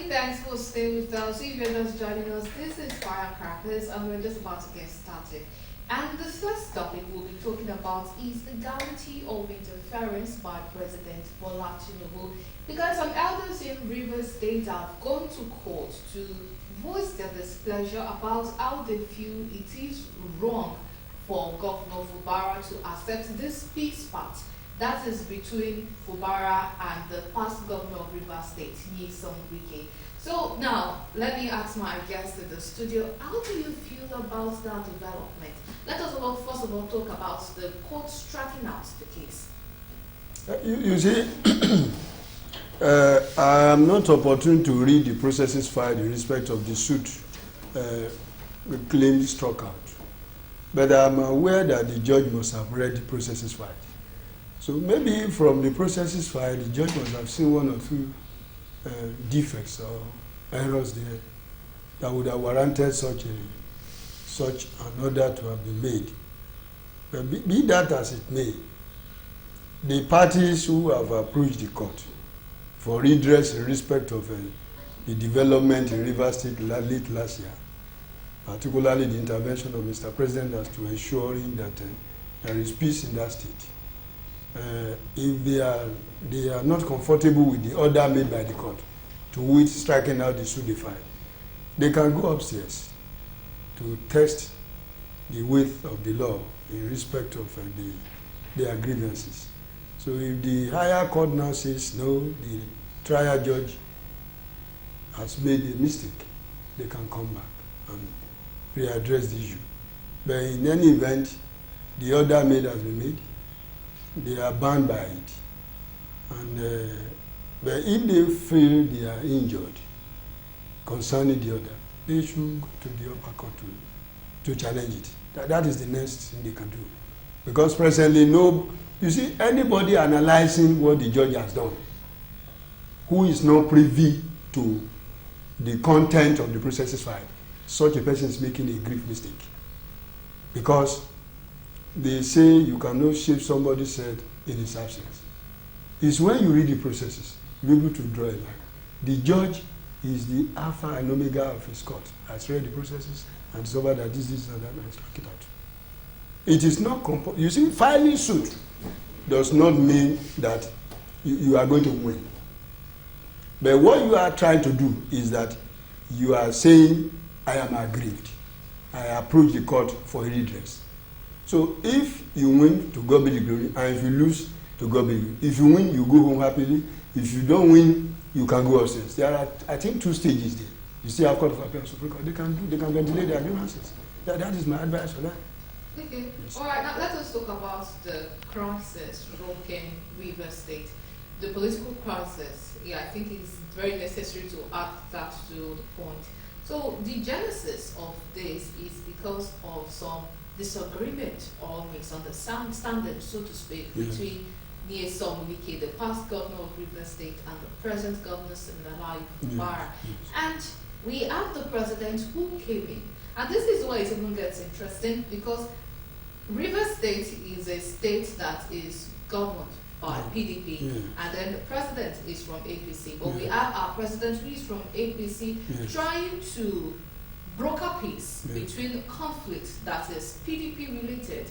thanks for staying with us. If you're just joining us, this is Firecrackers and we're just about to get started. And the first topic we'll be talking about is legality of interference by President Bola Tinubu, because some elders in Rivers State have gone to court to voice their displeasure about how they feel it is wrong for Governor Fubara to accept this peace pact that is between Fubara and the past governor of Rivers State, Nyesom Wike. So now, let me ask my guests in the studio, how do you feel about that development? Let us first of all talk about the court striking out the case. You see, I am not opportune to read the processes filed in respect of the suit claimed struck out. But I am aware that the judge must have read the processes filed. So maybe from the processes filed, the judge must have seen one or two defects or errors there that would have warranted such an order to have been made. But be that as it may, the parties who have approached the court for redress in respect of the development in Rivers State late last year, particularly the intervention of Mr. President as to ensuring that there is peace in that state. If they are not comfortable with the order made by the court to which striking out the suit they filed, they can go upstairs to test the width of the law in respect of their grievances. So if the higher court now says no, the trial judge has made a mistake, they can come back and readdress the issue. But in any event, the order made has been made. They are bound by it. And but if they feel they are injured concerning the order, they should go to the upper court to challenge it. That is the next thing they can do. Because presently, you see, anybody analyzing what the judge has done, who is not privy to the content of the processes filed, such a person is making a grave mistake. Because they say you cannot shave somebody's head in his absence. It's when you read the processes, you're able to draw a line. The judge is the alpha and omega of his court. Has read the processes and discovered that this and that, and struck it out. It is not you see, filing suit does not mean that you are going to win. But what you are trying to do is that you are saying, I am aggrieved. I approach the court for a redress. So if you win, to God be the glory, and if you lose, to God be the glory. If you win, you go home happily. If you don't win, you can go upstairs. There are, I think, 2 stages there. You still have Court of Appeal and Supreme Court. They can ventilate their grievances. That is my advice for that. Okay. Yes. All right. Now let us talk about the crisis rocking Rivers State. The political crisis. Yeah, I think it's very necessary to add that to the point. So the genesis of this is because of some disagreement or misunderstanding, so to speak, between Nyesom Wike, the past governor of Rivers State, and the present governor, Siminalayi Fubara. And we have the president who came in. And this is why it even gets interesting, because Rivers State is a state that is governed by PDP, and then the president is from APC. But we have our president who is from APC trying to broker peace between conflict that is PDP related.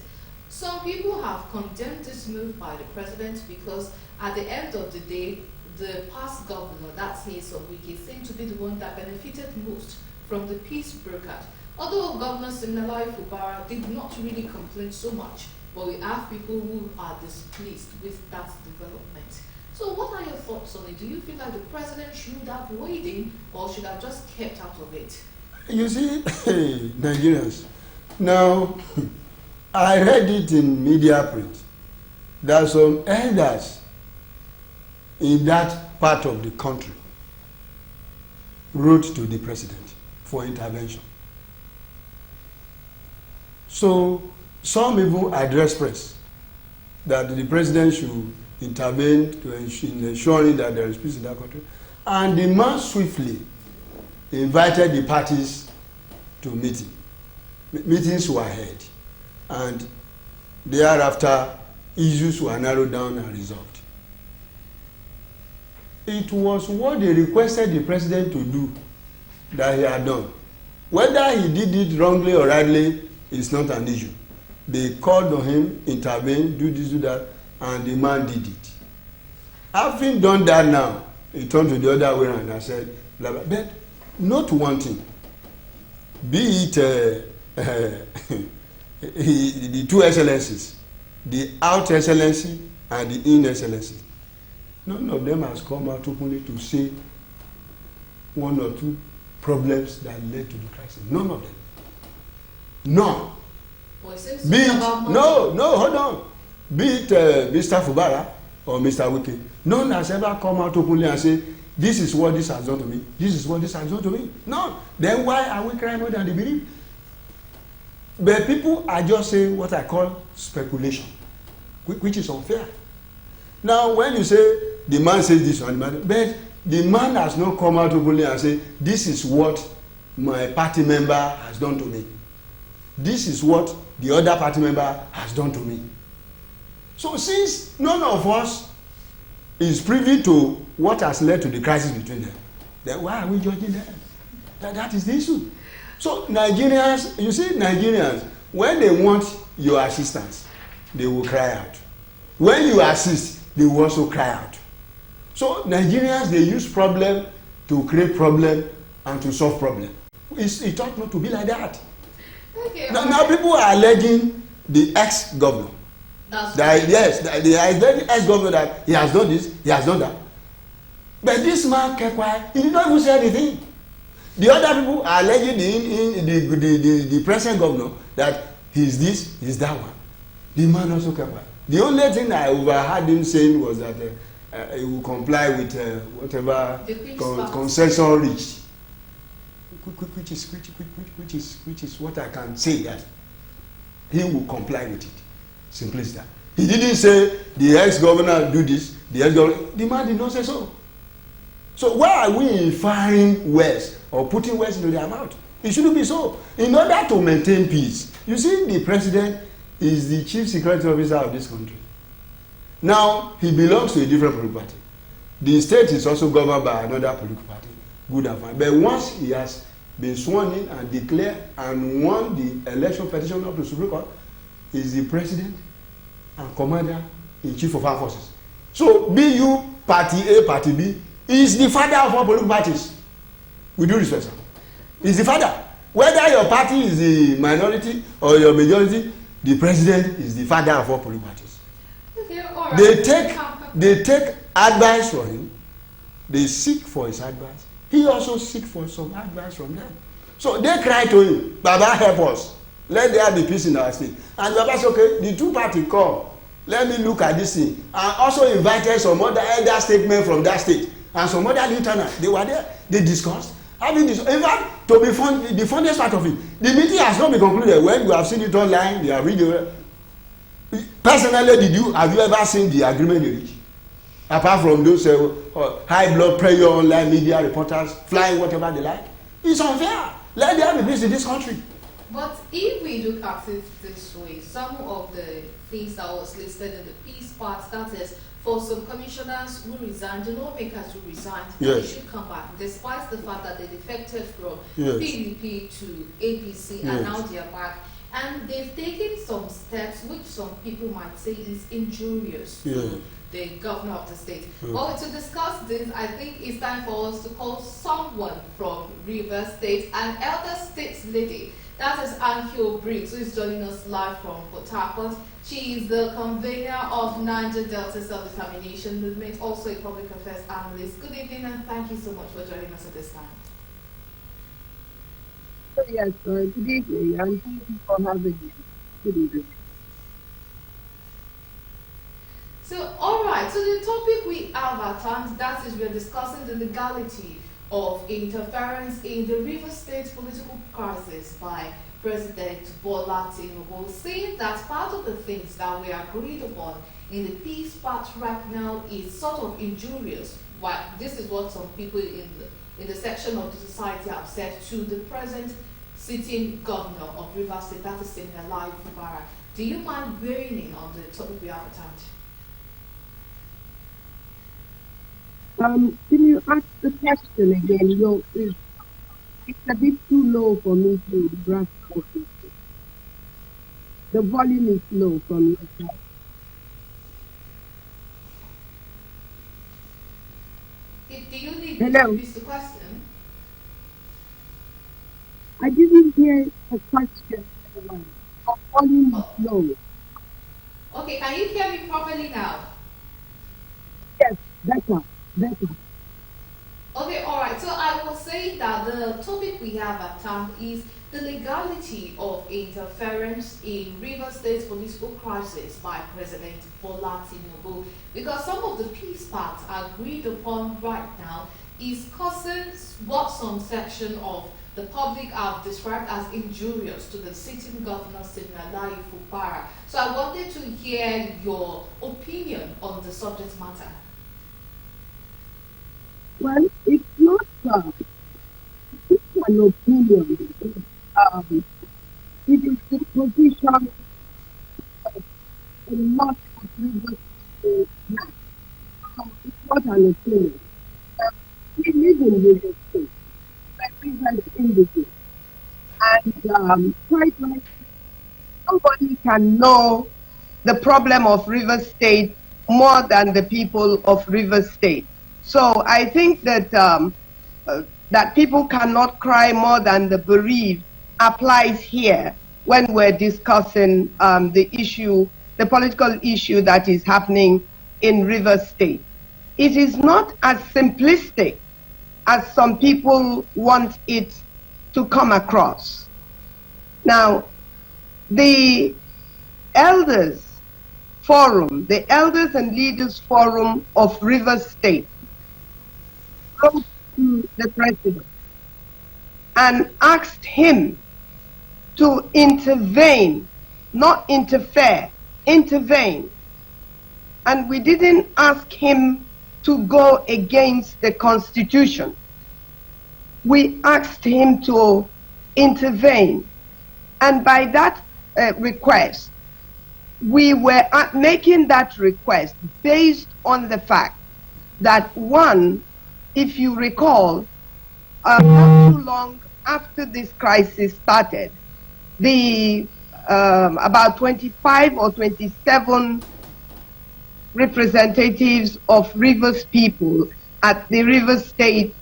Some people have condemned this move by the president because at the end of the day, the past governor, that's Nyesom Wike, seemed to be the one that benefited most from the peace brokered. Although Governor Siminalayi Fubara did not really complain so much, but we have people who are displeased with that development. So what are your thoughts on it? Do you feel like the president should have weighed in or should have just kept out of it? You see, Nigerians, now, I read it in media print that some elders in that part of the country wrote to the president for intervention. So some even addressed press that the president should intervene in ensuring that there is peace in that country. And the man swiftly invited the parties to meeting. Meetings were held, and thereafter issues were narrowed down and resolved. it was what they requested the president to do that he had done. Whether he did it wrongly or rightly is not an issue. They called on him, intervene, do this, do that, and the man did it. Having done that now, he turned to the other way around and said, blah, blah. But not one thing. Be it the two excellencies, the out excellency and the in excellency. None of them has come out openly to say one or two problems that led to the crisis. None of them. None. Be it, no, hold on. Be it Mr. Fubara or Mr. Wike, none has ever come out openly and say, this is what this has done to me, this is what this has done to me. None. Then why are we crying more than they believe? But people are just saying what I call speculation, which is unfair. Now, when you say the man says this one, but the man has not come out openly and say, this is what my party member has done to me. This is what the other party member has done to me. So since none of us is privy to what has led to the crisis between them, then why are we judging them? That is the issue. So Nigerians, you see, Nigerians, when they want your assistance, they will cry out. When you assist, they will also cry out. So Nigerians, they use problem to create problem and to solve problem. It ought not to be like that. Okay, now people are alleging the ex-governor. Yes, the ex-governor that he has done this, he has done that. But this man kept quiet. He did not even say anything. The other people are alleging the present governor that he's this, he's that one. The man also kept quiet. The only thing I overheard him saying was that he will comply with whatever consensus reached, which is what I can say, that he will comply with it. Simply as that. He didn't say the ex-governor do this, the ex-governor. The man did not say so. So why are we inferring words or putting words into their mouth? It shouldn't be so. In order to maintain peace, you see, the president is the chief security officer of this country. Now, he belongs to a different political party. The state is also governed by another political party. Good and fine. But once he has been sworn in and declared and won the election petition up to the Supreme Court, he is the president and commander in chief of armed forces. So, be you party A, party B, he is the father of all political parties. With due respect, sir. He is the father. Whether your party is the minority or your majority, the president is the father of all political parties. Okay, all right. They take advice from him. They seek for his advice. He also seeks for some advice from them. So they cry to him, Baba, help us. Let there be peace in our state. And Baba said, okay, the two parties come. Let me look at this thing. And also invited some other elder statesmen from that state and some other lieutenants. They were there. They discussed. In fact, to be fun, the funniest part of it, the meeting has not been concluded. When you have seen it online, they are video. Personally, have you ever seen the agreement they reached? Apart from those high blood pressure online media reporters flying whatever they like, it's unfair. Let there be peace in this country. But if we look at it this way, some of the things that was listed in the peace part, that is, for some commissioners who resigned, the lawmakers who resigned, they should come back, despite the fact that they defected from PDP to APC, and now they are back. And they've taken some steps which some people might say is injurious to the governor of the state. Well, to discuss this, I think it's time for us to call someone from Rivers State, an elder state lady. That is Anhio Briggs, who is joining us live from Port Harcourt. She is the convener of Niger Delta Self-Determination Movement, also a public affairs analyst. Good evening, and thank you so much for joining us at this time. Yes, good evening, and thank you for having me. Good evening. So, all right, so the topic we have at hand, that is, we're discussing the legality of interference in the Rivers State political crisis by President Bola Tinubu, saying that part of the things that we agreed upon in the peace part right now is sort of injurious. Why? This is what some people in the section of the society have said to the present sitting governor of Rivers State, that is Legality. Do you mind weighing in on the topic we have at hand? Can you ask the question again? It's a bit too low for me to grasp what you say. The volume is low from your side. Do you need me to Hello? repeat the question? I didn't hear the question. The volume is Oh, low. okay, can you hear me properly now? Yes, better, better. Okay, all right. So I was saying that the topic we have at hand is the legality of interference in River State's political crisis by President Bola Tinubu, because some of the peace paths agreed upon right now is causing what some section of the public have described as injurious to the sitting governor Siminalayi Fubara. So I wanted to hear your opinion on the subject matter. Well, it's not it's an opinion. It is the position of a lot of leaders. So it's not an opinion. Um, we live in River State, represent individuals, and quite like nobody can know the problem of River State more than the people of River State. So I think that that people cannot cry more than the bereaved applies here when we're discussing the issue, the political issue that is happening in River State. It is not as simplistic as some people want it to come across. Now, the elders forum, the elders and leaders forum of River State wrote to the president and asked him to intervene, not interfere, intervene. And we didn't ask him to go against the Constitution. We asked him to intervene. And by that request, we were making that request based on the fact that, one, if you recall, not too long after this crisis started, the about 25 or 27 representatives of Rivers people at the Rivers State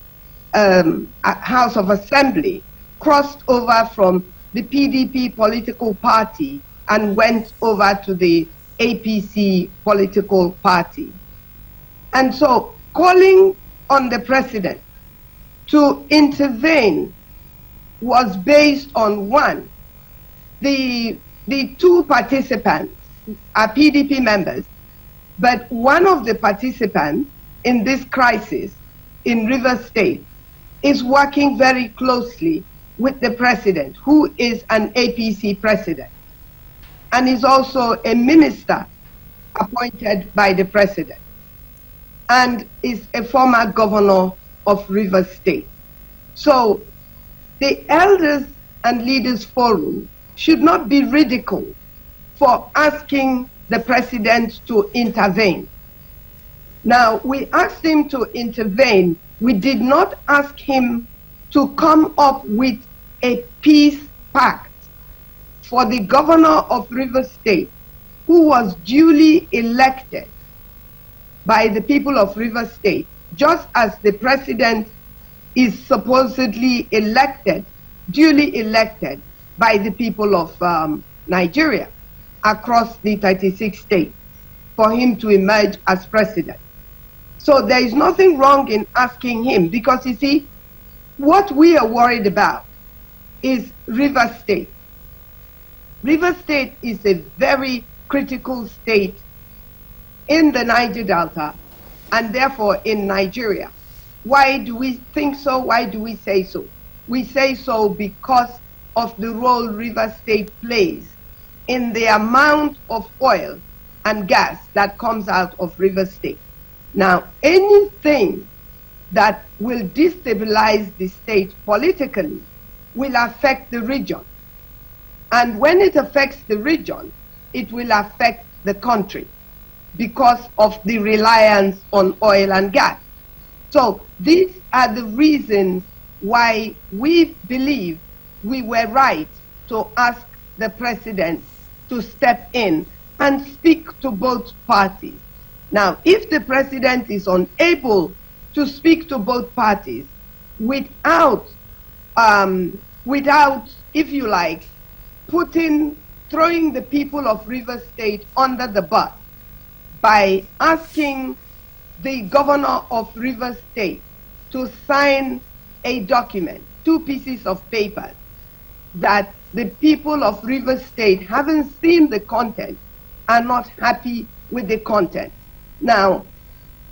House of Assembly crossed over from the PDP political party and went over to the APC political party. And so calling on the president to intervene was based on, one, the two participants are PDP members, but one of the participants in this crisis in River State is working very closely with the president, who is an APC president, and is also a minister appointed by the president, and is a former governor of River State. So the Elders and Leaders Forum should not be ridiculed for asking the president to intervene. Now, we asked him to intervene. We did not ask him to come up with a peace pact for the governor of River State, who was duly elected by the people of River State, just as the president is supposedly elected, duly elected by the people of Nigeria across the 36 states for him to emerge as president. So there is nothing wrong in asking him, because you see, what we are worried about is River State. River State is a very critical state in the Niger Delta and therefore in Nigeria. Why do we think so? Why do we say so? We say so because of the role River State plays in the amount of oil and gas that comes out of River State. Now, anything that will destabilize the state politically will affect the region. And when it affects the region, it will affect the country because of the reliance on oil and gas. So these are the reasons why we believe we were right to ask the president to step in and speak to both parties. Now, if the president is unable to speak to both parties without, if you like, throwing the people of Rivers State under the bus by asking the governor of Rivers State to sign a document, 2 pieces of paper, that the people of Rivers State haven't seen the content, are not happy with the content. Now,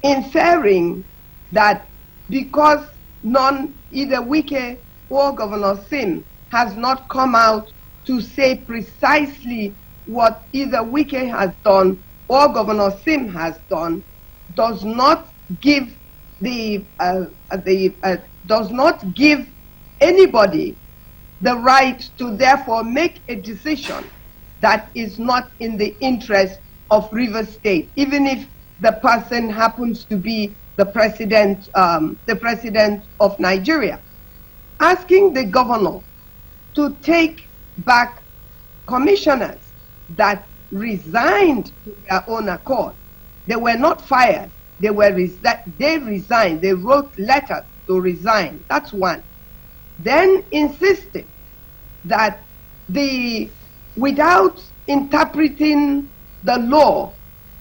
inferring that because either Wike or Governor Sim has not come out to say precisely what either Wike has done or Governor Sim has done, does not give anybody the right to therefore make a decision that is not in the interest of Rivers State, even if the person happens to be the president of Nigeria. Asking the governor to take back commissioners that resigned to their own accord. They were not fired. They resigned. They wrote letters to resign. That's one. Then insisted that without interpreting the law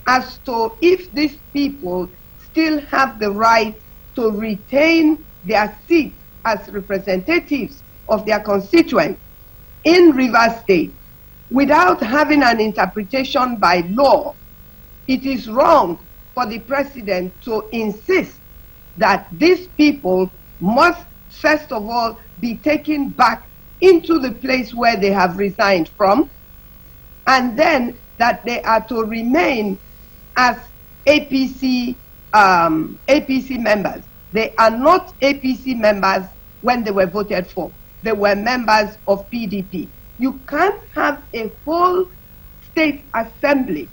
as to if these people still have the right to retain their seats as representatives of their constituents in Rivers State, without having an interpretation by law, it is wrong for the president to insist that these people must first of all be taken back into the place where they have resigned from, and then that they are to remain as APC members. They are not APC members when they were voted for. They were members of PDP. You can't have a whole state assembly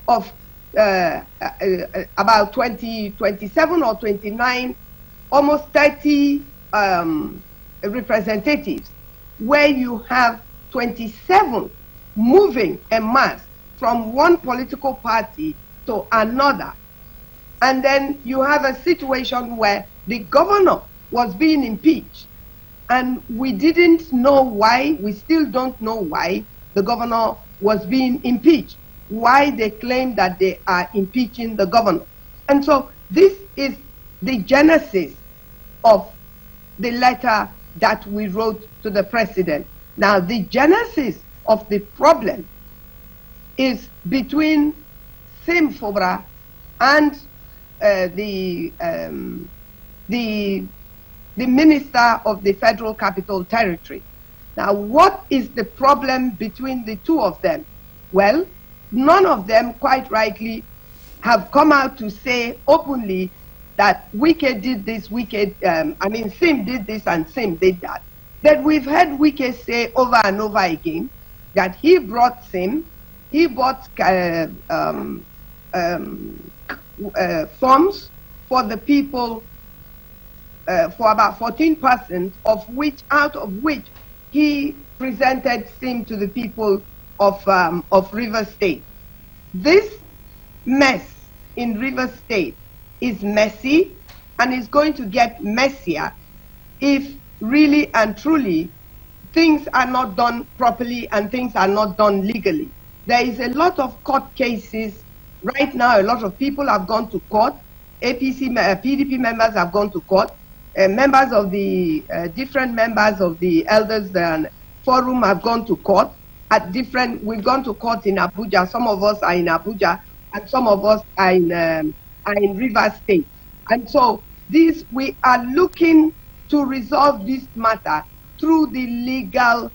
of about 27 or 29, almost 30 representatives, where you have 27 moving en masse from one political party to another. And then you have a situation where the governor was being impeached. And we didn't know why, we still don't know why the governor was being impeached, why they claim that they are impeaching the governor. And so this is the genesis of the letter that we wrote to the president. Now, the genesis of the problem is between Sim Fobra and the minister of the Federal Capital Territory. Now, what is the problem between the two of them? Well, none of them, quite rightly, have come out to say openly that Wike did this, Sim did this and Sim did that. But we've heard Wike say over and over again that he brought Sim, he bought forms for the people, for about 14 persons, out of which he presented Sim to the people of Rivers State. This mess in Rivers State is messy and is going to get messier if really and truly things are not done properly and things are not done legally. There is a lot of court cases right now. A lot of people have gone to court. PDP members have gone to court. Members of the different members of the elders and forum have gone to court we've gone to court in Abuja. Some of us are in Abuja and some of us are in Rivers State. And so we are looking to resolve this matter through the legal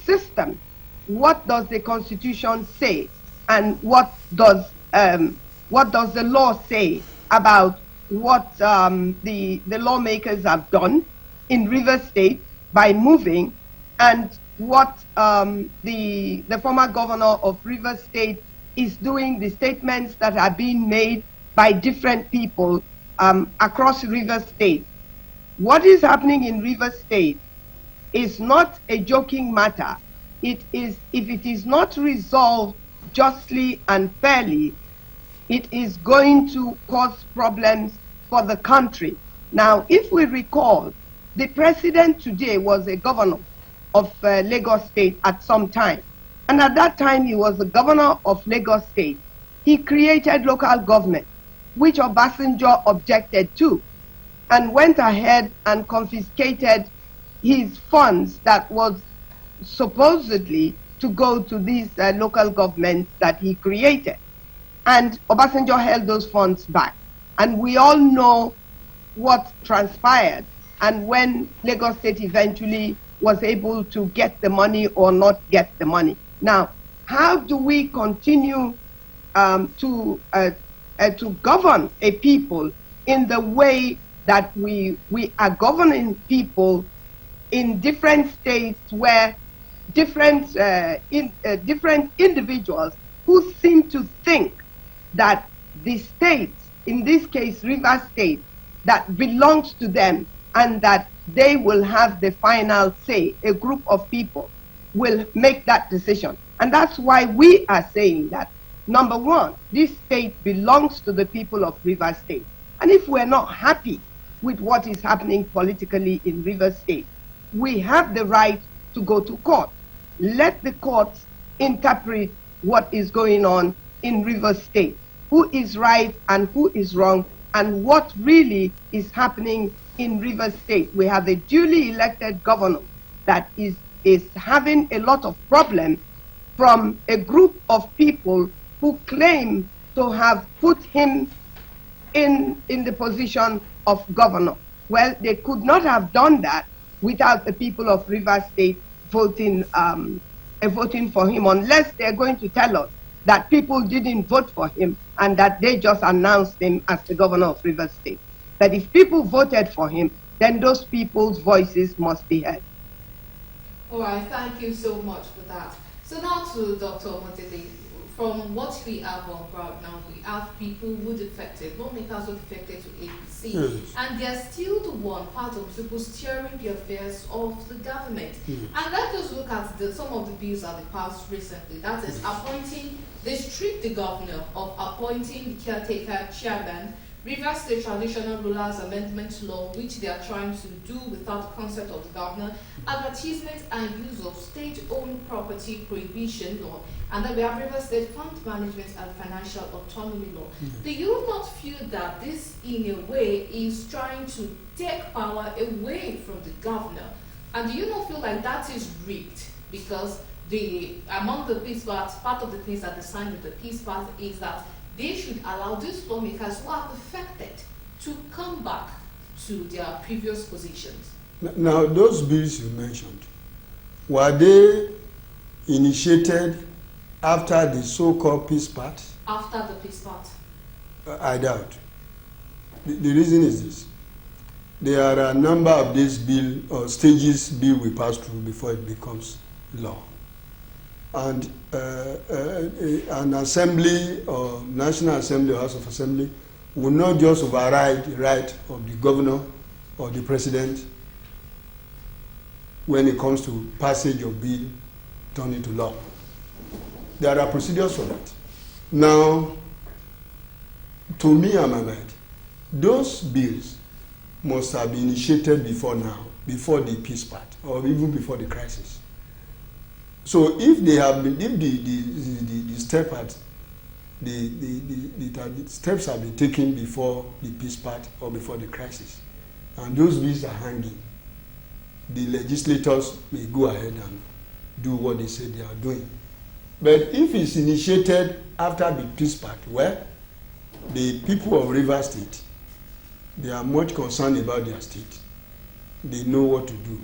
system. What does the Constitution say, and what does the law say about what the lawmakers have done in Rivers State by moving, and what the former governor of Rivers State is doing, the statements that are being made by different people across River State. What is happening in River State is not a joking matter. It is, if it is not resolved justly and fairly, it is going to cause problems for the country. Now, if we recall, the president today was a governor of Lagos State at some time. And at that time, he was the governor of Lagos State. He created local government, which Obasanjo objected to, and went ahead and confiscated his funds that was supposedly to go to these local governments that he created. And Obasanjo held those funds back. And we all know what transpired and when Lagos State eventually was able to get the money or not get the money. Now, how do we continue to govern a people in the way that we are governing people in different states where different individuals who seem to think that the states, in this case River State, that belongs to them and that they will have the final say. A group of people will make that decision. And that's why we are saying that, number one, this state belongs to the people of River State. And if we're not happy with what is happening politically in River State, we have the right to go to court. Let the courts interpret what is going on in River State, who is right and who is wrong, and what really is happening in River State. We have a duly elected governor that is having a lot of problems from a group of people who claim to have put him in the position of governor. Well, they could not have done that without the people of River State voting for him, unless they're going to tell us that people didn't vote for him and that they just announced him as the governor of River State. That if people voted for him, then those people's voices must be heard. All right, thank you so much for that. So now to Dr. Omodele. From what we have on ground now, we have people who defected, lawmakers who defected to APC, yes, and they're still the one part of people steering the affairs of the government. yes. And let's just look at some of the bills that they passed recently. That is appointing, they stripped the governor of appointing the caretaker chairman, River State Traditional Rulers Amendment Law, which they are trying to do without the consent of the governor, advertisement and use of state-owned property prohibition law, and then we have River State Fund Management and Financial Autonomy Law. Mm-hmm. Do you not feel that this, in a way, is trying to take power away from the governor? And do you not feel like that is rigged? Because among the peace parts, part of the things that they signed with the peace part is that they should allow these lawmakers who are affected to come back to their previous positions. Now, those bills you mentioned, were they initiated after the so-called peace part? After the peace part. I doubt. The reason is this. There are a number of these bill or stages bill we pass through before it becomes law. And an assembly or National Assembly or House of Assembly will not just override the right of the governor or the president when it comes to passage of bill turned into law. There are procedures for that. Now, to me and my mind, those bills must have been initiated before now, before the peace part, or even before the crisis. So if they have been, if the steps have been taken before the peace part or before the crisis, and those bills are hanging, the legislators may go ahead and do what they say they are doing. But if it's initiated after the peace part, well, the people of River State, they are much concerned about their state. They know what to do.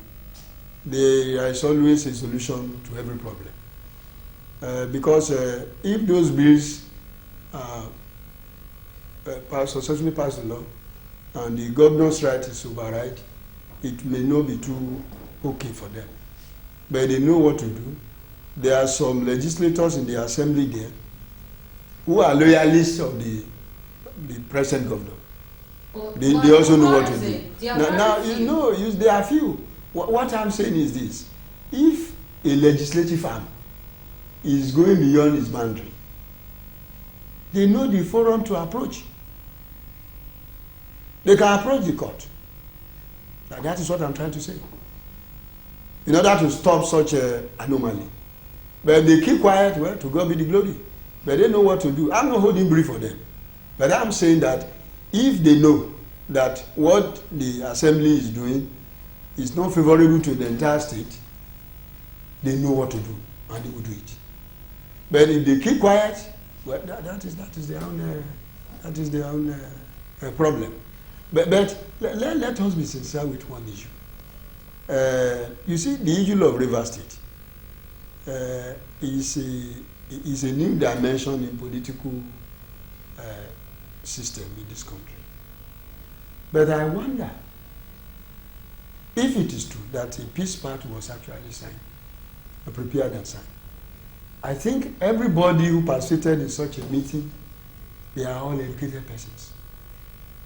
There is always a solution to every problem. Because if those bills successfully pass the law and the governor's right is override, it may not be too okay for them. But they know what to do. There are some legislators in the assembly there who are loyalists of the present governor. They also know what to do. Now few. there are few. What I'm saying is this: if a legislative arm is going beyond its boundary, they know the forum to approach. They can approach the court. That is what I'm trying to say. In order to stop such an anomaly. But they keep quiet, well, to God be the glory. But they know what to do. I'm not holding brief for them. But I'm saying that if they know that what the assembly is doing is not favorable to the entire state, they know what to do, and they will do it. But if they keep quiet, well, that is their own problem. But let us be sincere with one issue. You see, the issue of River State is a new dimension in political system in this country. But I wonder if it is true that a peace pact was actually signed, prepared and signed. I think everybody who participated in such a meeting, they are all educated persons.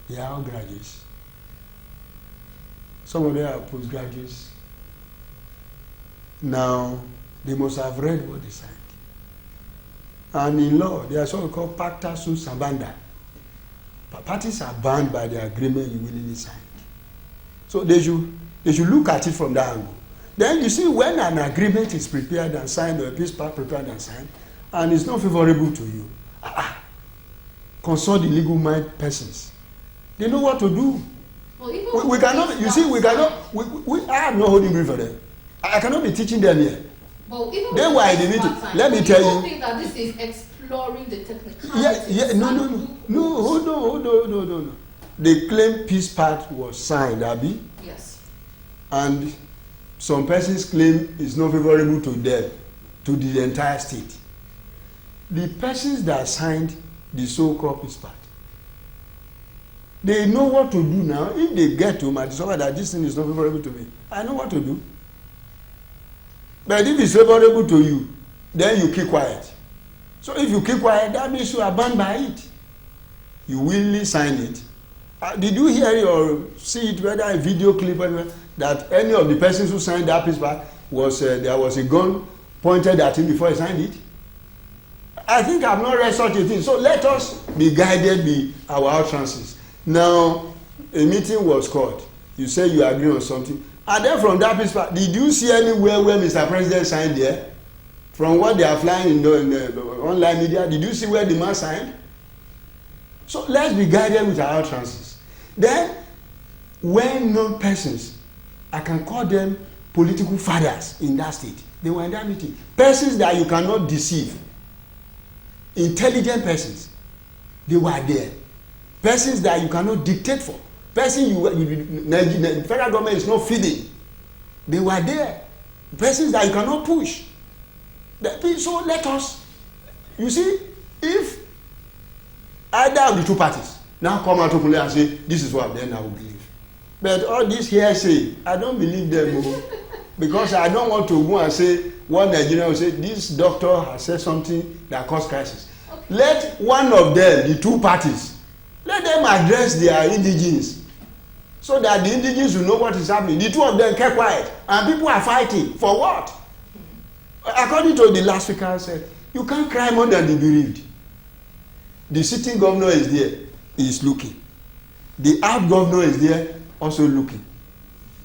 They are all graduates. Some of them are postgraduates. Now, they must have read what they signed. And in law, there are something called pacta sunt servanda. Parties are bound by the agreement you willingly signed. So they should look at it from that angle. Then you see, when an agreement is prepared and signed, or a peace pact prepared and signed, and it's not favorable to you, consult the legal-minded persons. They know what to do. Well, we cannot, you see, we cannot, I am not holding brief for them. I cannot be teaching them here. Well, even then why they need to, let me tell you. Think that this is exploring the technicalities. No, hold on. They claim peace pact was signed, Abi. Yes. And some persons claim it's not favorable to them, to the entire state. The persons that signed the so-called peace pact, they know what to do now. If they get to my discover that this thing is not favorable to me, I know what to do. But if it's favorable to you, then you keep quiet. So if you keep quiet, that means you are bound by it. You willingly sign it. Did you hear or see it, whether a video clip or anything, that any of the persons who signed that peace pact was there was a gun pointed at him before he signed it? I think I've not read such a thing. So let us be guided by our utterances. Now, a meeting was called. You say you agree on something. And then from that peace pact, did you see anywhere where Mr. President signed there? From what they are flying in the online media, did you see where the man signed? So let's be guided with our utterances. Then, when known persons, I can call them political fathers in that state, they were in that meeting. Persons that you cannot deceive. Intelligent persons, they were there. Persons that you cannot dictate for. Persons the federal government is not feeding. They were there. Persons that you cannot push. So let us, you see, if either of the two parties now come out openly and say, this is what, then I will believe. But all this hearsay, I don't believe them. Because I don't want to go and say, one Nigerian will say, this doctor has said something that caused crisis. Okay. Let one of them, the two parties, let them address their indigents, so that the indigents will know what is happening. The two of them kept quiet, and people are fighting. For what? According to the last speaker said, you can't cry more than the bereaved. The sitting governor is there, he is looking. The out governor is there, also looking.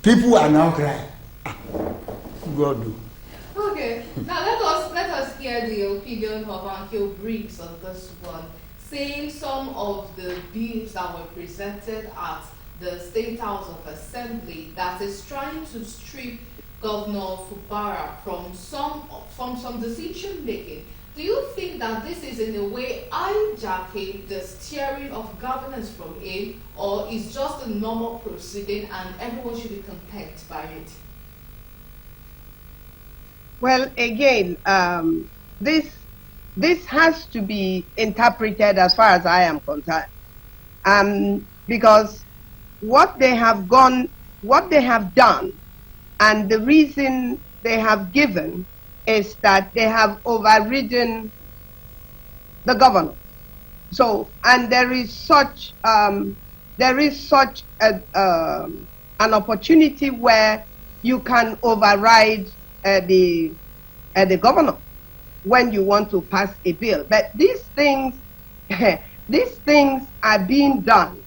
People are now crying. God do. Okay, now let us hear the opinion of Ankyo Briggs on this one, saying some of the bills that were presented at the State House of Assembly that is trying to strip Governor Fubara from some decision making. Do you think that this is in a way hijacking the steering of governance from him, or is just a normal proceeding and everyone should be content by it? Well, again, this has to be interpreted as far as I am concerned, because what they have done, and the reason they have given is that they have overridden the governor. So, and there is such there is such an opportunity where you can override the governor when you want to pass a bill. But these things, these things are being done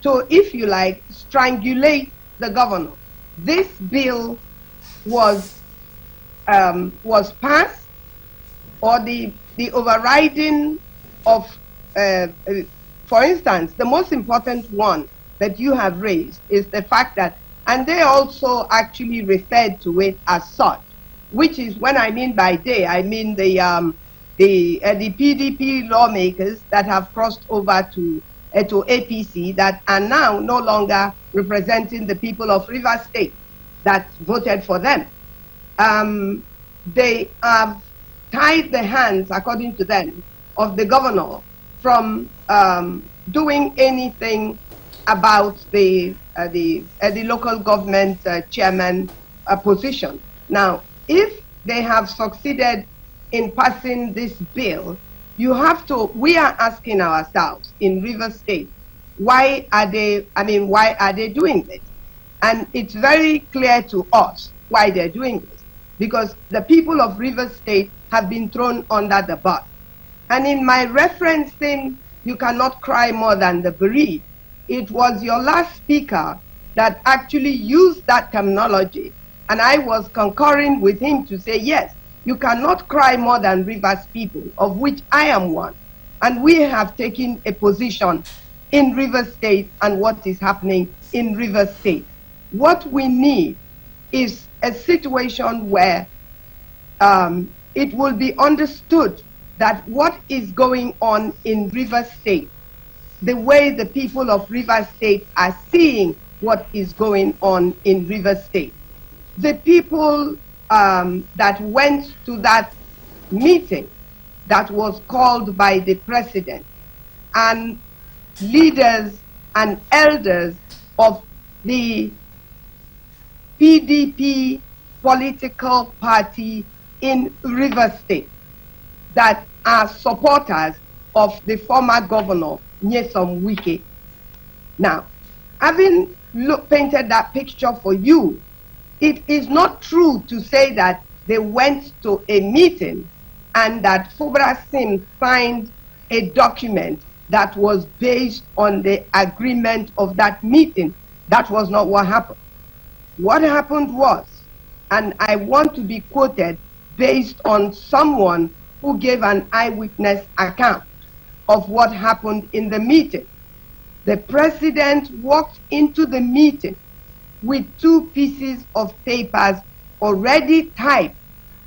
to, if you like, strangulate the governor. This bill was passed, or the overriding of, for instance, the most important one that you have raised is the fact that, and they also actually referred to it as such, which is, when I mean by they, I mean the PDP lawmakers that have crossed over to APC, that are now no longer representing the people of Rivers State that voted for them. They have tied the hands, according to them, of the governor from doing anything about the local government chairman position. Now, if they have succeeded in passing this bill, we are asking ourselves in Rivers State, why are they doing this? And it's very clear to us why they're doing this, because the people of Rivers State have been thrown under the bus. And in my referencing, you cannot cry more than the bereaved, it was your last speaker that actually used that terminology. And I was concurring with him to say, yes, you cannot cry more than Rivers people, of which I am one. And we have taken a position in Rivers State and what is happening in Rivers State. What we need is a situation where it will be understood that what is going on in Rivers State, the way the people of Rivers State are seeing what is going on in Rivers State. The people that went to that meeting that was called by the president, and leaders and elders of the PDP political party in Rivers State, that are supporters of the former governor, Nyesom Wike. Now, having painted that picture for you, it is not true to say that they went to a meeting and that Fubra Sim signed a document that was based on the agreement of that meeting. That was not what happened. What happened was, and I want to be quoted based on someone who gave an eyewitness account of what happened in the meeting. The president walked into the meeting with 2 pieces of papers already typed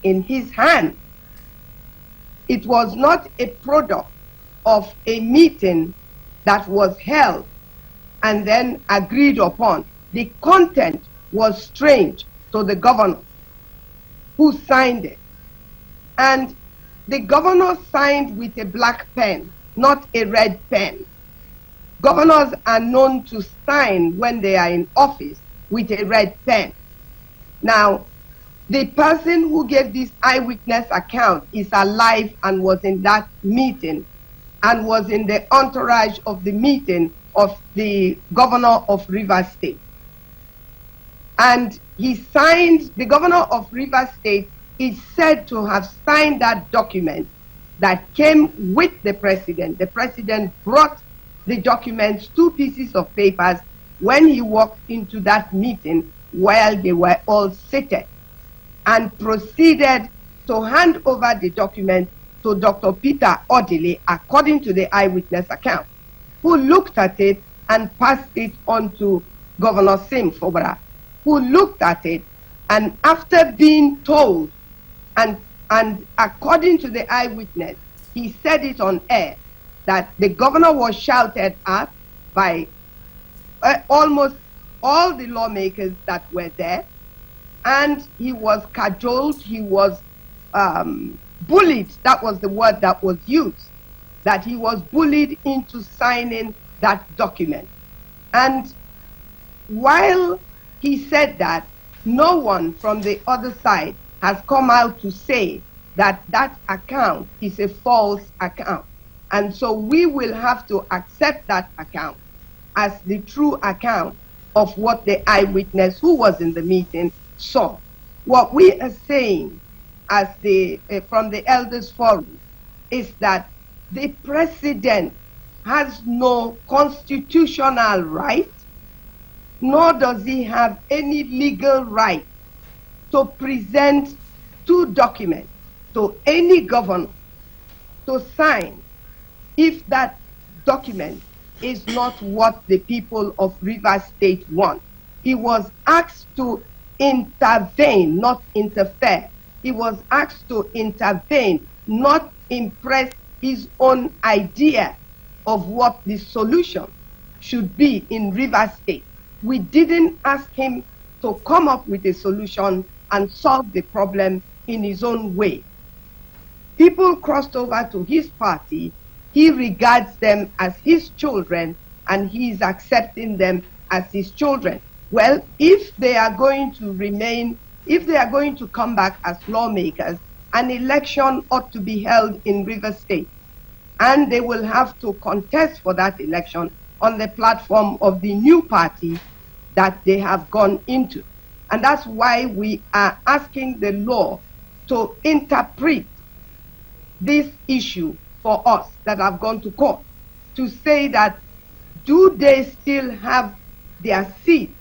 in his hand. It was not a product of a meeting that was held and then agreed upon. The content was strange to the governor, who signed it. And the governor signed with a black pen, not a red pen. Governors are known to sign when they are in office with a red pen. Now, the person who gave this eyewitness account is alive and was in that meeting and was in the entourage of the meeting of the governor of Rivers State. And he signed, the governor of Rivers State is said to have signed that document that came with the president. The president brought the documents, 2 pieces of papers, when he walked into that meeting while they were all seated, and proceeded to hand over the document to Dr. Peter Odile, according to the eyewitness account, who looked at it and passed it on to Governor Sim Fubra, who looked at it, and after being told, and according to the eyewitness, he said it on air, that the governor was shouted at by almost all the lawmakers that were there, and he was cajoled, he was bullied, that was the word that was used, that he was bullied into signing that document. And while he said that, no one from the other side has come out to say that that account is a false account. And so we will have to accept that account as the true account of what the eyewitness who was in the meeting saw. What we are saying as from the Elders Forum is that the president has no constitutional right, nor does he have any legal right to present two documents to any governor to sign if that document is not what the people of Rivers State want. He was asked to intervene, not interfere. He was asked to intervene, not impress his own idea of what the solution should be in Rivers State. We didn't ask him to come up with a solution and solve the problem in his own way. People crossed over to his party. He regards them as his children, and he is accepting them as his children. Well, if they are going to remain, if they are going to come back as lawmakers, an election ought to be held in Rivers State, and they will have to contest for that election on the platform of the new party that they have gone into. And that's why we are asking the law to interpret this issue for us that have gone to court, to say that do they still have their seat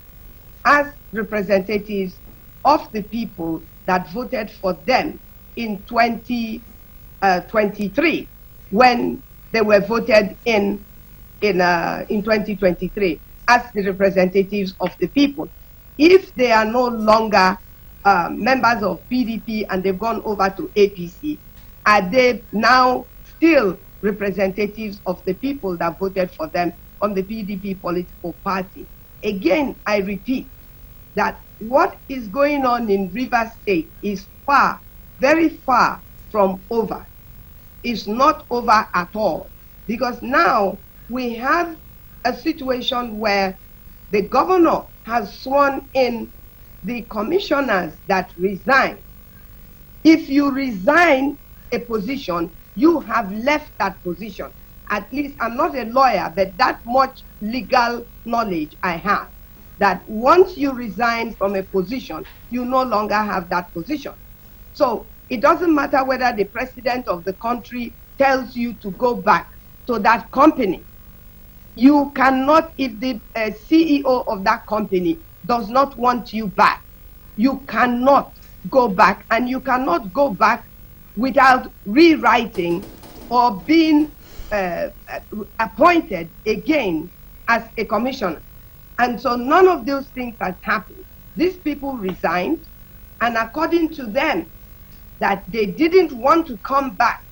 as representatives of the people that voted for them in 2023 when they were voted in 2023 as the representatives of the people. If they are no longer members of PDP and they've gone over to APC, are they now still representatives of the people that voted for them on the PDP political party? Again, I repeat that what is going on in Rivers State is far, very far from over. It's not over at all, because now we have a situation where the governor has sworn in the commissioners that resign. If you resign a position, you have left that position. At least I'm not a lawyer, but that much legal knowledge I have, that once you resign from a position, you no longer have that position. So it doesn't matter whether the president of the country tells you to go back to that company. You cannot, if the CEO of that company does not want you back, you cannot go back, and you cannot go back without rewriting or being appointed again as a commissioner. And so none of those things has happened. These people resigned, and according to them, that they didn't want to come back,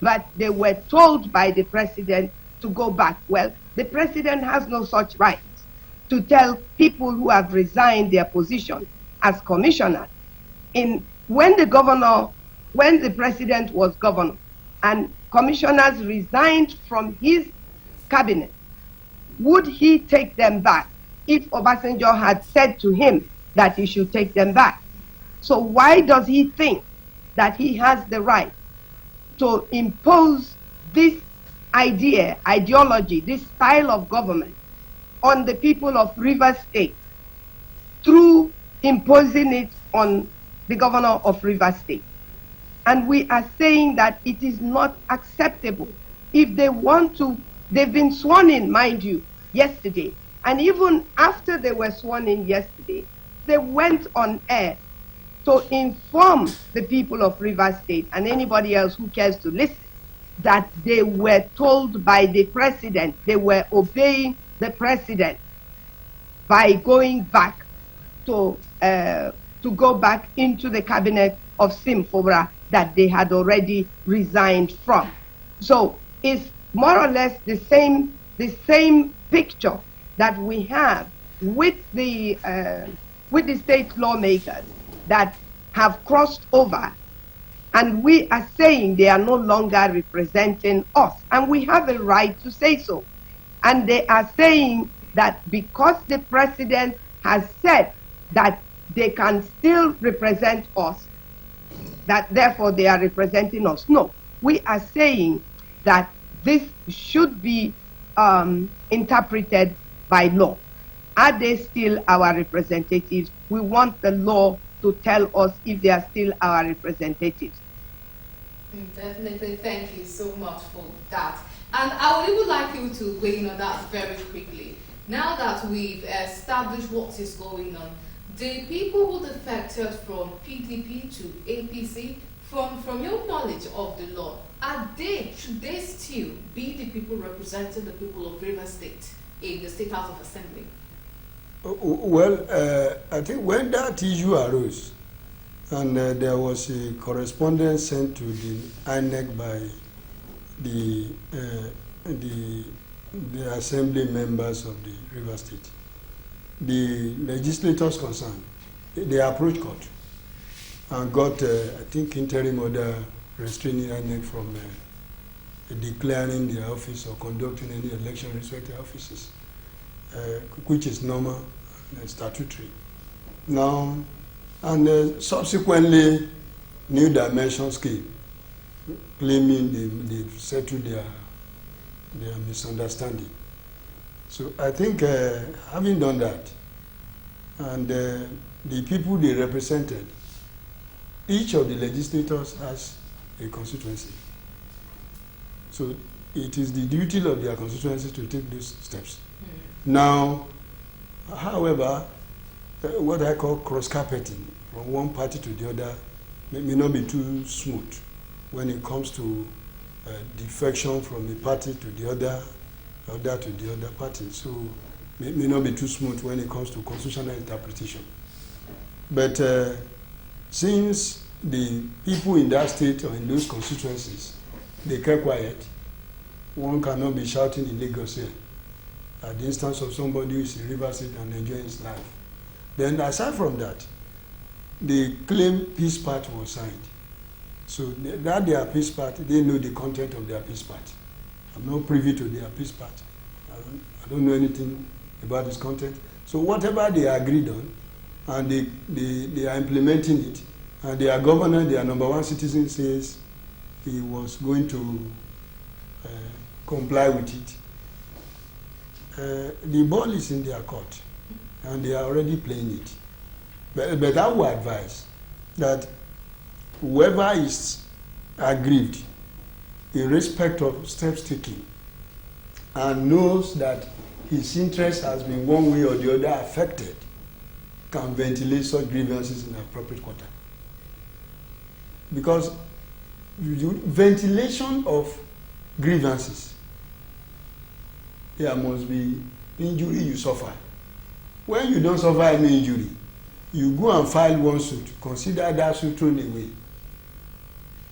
but they were told by the president to go back. Well, the president has no such right to tell people who have resigned their position as commissioners. When the president was governor and commissioners resigned from his cabinet, would he take them back if Obasanjo had said to him that he should take them back? So why does he think that he has the right to impose this ideology, this style of government on the people of Rivers State through imposing it on the governor of Rivers State? And we are saying that it is not acceptable. If they want to, they've been sworn in, mind you, yesterday. And even after they were sworn in yesterday, they went on air to inform the people of Rivers State and anybody else who cares to listen that they were told by the president, they were obeying the president by going back to go back into the cabinet of Simfobra that they had already resigned from. So it's more or less the same picture that we have with the state lawmakers that have crossed over, and we are saying they are no longer representing us, and we have a right to say so. And they are saying that because the president has said that they can still represent us, that therefore they are representing us. No, we are saying that this should be interpreted by law? Are they still our representatives? We want the law to tell us if they are still our representatives. Definitely, thank you so much for that. And I would even like you to weigh in on that very quickly. Now that we've established what is going on, the people who defected from PDP to APC, from your knowledge of the law, should they still be the people representing the people of Rivers State in the State House of Assembly? Well, I think when that issue arose, and there was a correspondence sent to the INEC by the assembly members of the River State, the legislators concerned, they approached court and got, I think, interim order restraining INEC from declaring their office or conducting any election in respective offices, which is normal and statutory. Now, and subsequently, New Dimensions came, claiming they've settled their misunderstanding. So I think having done that, and the people they represented, each of the legislators has a constituency. So it is the duty of their constituency to take those steps. Now, however, what I call cross-carpeting from one party to the other may not be too smooth when it comes to defection from a party to the other to the other party. So may not be too smooth when it comes to constitutional interpretation. But since the people in that state or in those constituencies, they kept quiet, one cannot be shouting in Lagos here at the instance of somebody who is in River State and enjoying his life. Then aside from that, the claim peace part was signed. So that their peace part, they know the content of their peace part. I'm not privy to their peace part. I don't know anything about this content. So whatever they agreed on, and they are implementing it, and their governor, their number one citizen, says he was going to comply with it. The ball is in their court, and they are already playing it. But I would advise that whoever is aggrieved in respect of steps taken and knows that his interest has been one way or the other affected can ventilate such grievances in appropriate quarter. Because ventilation of grievances, there must be injury you suffer. When you don't suffer any injury, you go and file one suit, consider that suit thrown away.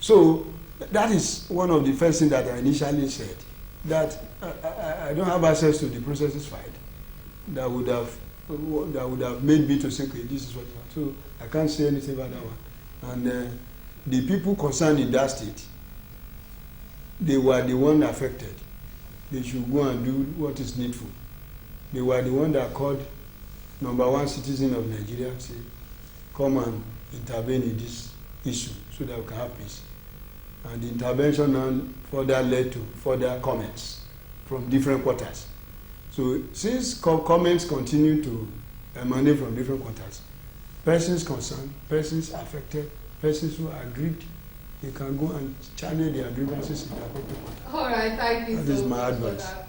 So that is one of the first things that I initially said, that I don't have access to the processes filed that would have made me to say, okay, this is what you want. So I can't say anything about that one. And the people concerned in that state, they were the one affected. They should go and do what is needful. They were the one that called number one citizen of Nigeria and said, come and intervene in this issue so that we can have peace. And the intervention now further led to further comments from different quarters. So since comments continue to emanate from different quarters, persons concerned, persons affected, persons who are aggrieved, they can go and channel their grievances in the appropriate quarter. All right, thank you that so is my much advice. for that.